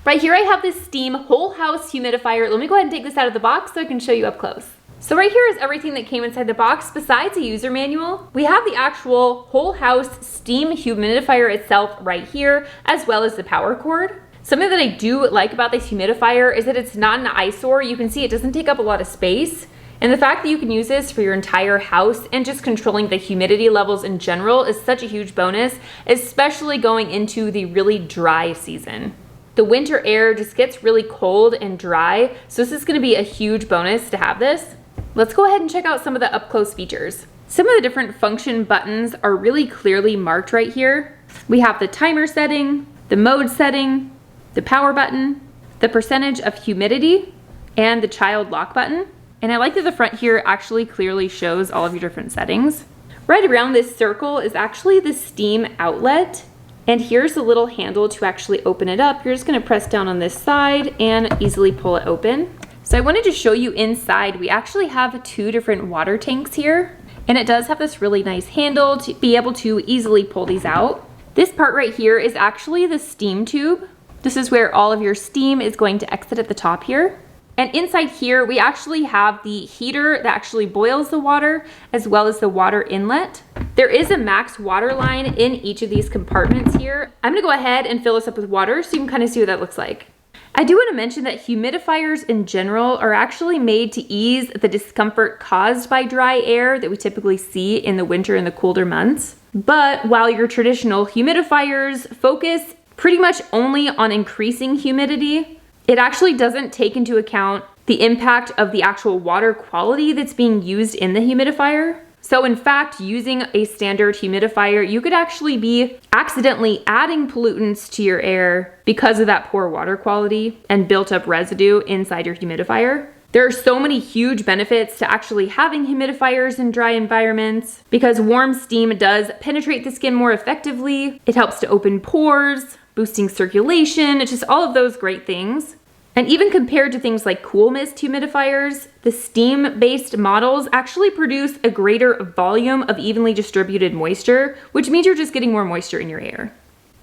Right here I have this steam whole house humidifier. Let me go ahead and take this out of the box so I can show you up close. So right here is everything that came inside the box besides a user manual. We have the actual whole house steam humidifier itself right here, as well as the power cord. Something that I do like about this humidifier is that it's not an eyesore. You can see it doesn't take up a lot of space. And the fact that you can use this for your entire house and just controlling the humidity levels in general is such a huge bonus, especially going into the really dry season. The winter air just gets really cold and dry, so this is gonna be a huge bonus to have this. Let's go ahead and check out some of the up close features. Some of the different function buttons are really clearly marked right here. We have the timer setting, the mode setting, the power button, the percentage of humidity, and the child lock button. And I like that the front here actually clearly shows all of your different settings. Right around this circle is actually the steam outlet. And here's the little handle to actually open it up. You're just gonna press down on this side and easily pull it open. So I wanted to show you inside, we actually have 2 different water tanks here. And it does have this really nice handle to be able to easily pull these out. This part right here is actually the steam tube. This is where all of your steam is going to exit at the top here. And inside here, we actually have the heater that actually boils the water, as well as the water inlet. There is a max water line in each of these compartments here. I'm gonna go ahead and fill this up with water so you can kind of see what that looks like. I do want to mention that humidifiers in general are actually made to ease the discomfort caused by dry air that we typically see in the winter and the colder months. But while your traditional humidifiers focus pretty much only on increasing humidity, it actually doesn't take into account the impact of the actual water quality that's being used in the humidifier. So in fact, using a standard humidifier, you could actually be accidentally adding pollutants to your air because of that poor water quality and built up residue inside your humidifier. There are so many huge benefits to actually having humidifiers in dry environments because warm steam does penetrate the skin more effectively. It helps to open pores, boosting circulation, it's just all of those great things. And even compared to things like cool mist humidifiers, the steam-based models actually produce a greater volume of evenly distributed moisture, which means you're just getting more moisture in your air.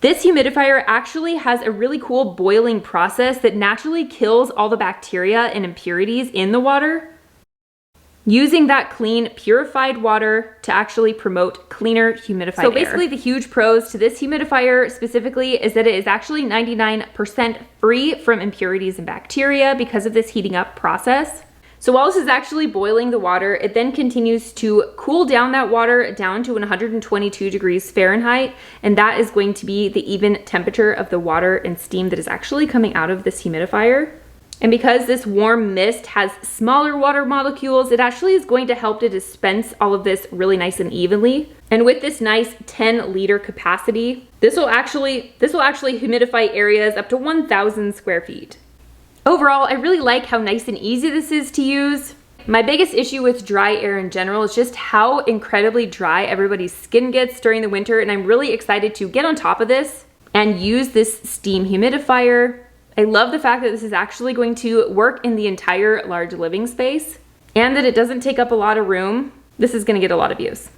This humidifier actually has a really cool boiling process that naturally kills all the bacteria and impurities in the water, using that clean, purified water to actually promote cleaner humidified air. So basically the huge pros to this humidifier specifically is that it is actually 99% free from impurities and bacteria because of this heating up process. So while this is actually boiling the water, it then continues to cool down that water down to 122 degrees Fahrenheit, and that is going to be the even temperature of the water and steam that is actually coming out of this humidifier. And because this warm mist has smaller water molecules, it actually is going to help to dispense all of this really nice and evenly. And with this nice 10-liter capacity, this will actually humidify areas up to 1,000 square feet. Overall, I really like how nice and easy this is to use. My biggest issue with dry air in general is just how incredibly dry everybody's skin gets during the winter, and I'm really excited to get on top of this and use this steam humidifier. I love the fact that this is actually going to work in the entire large living space and that it doesn't take up a lot of room. This is going to get a lot of use.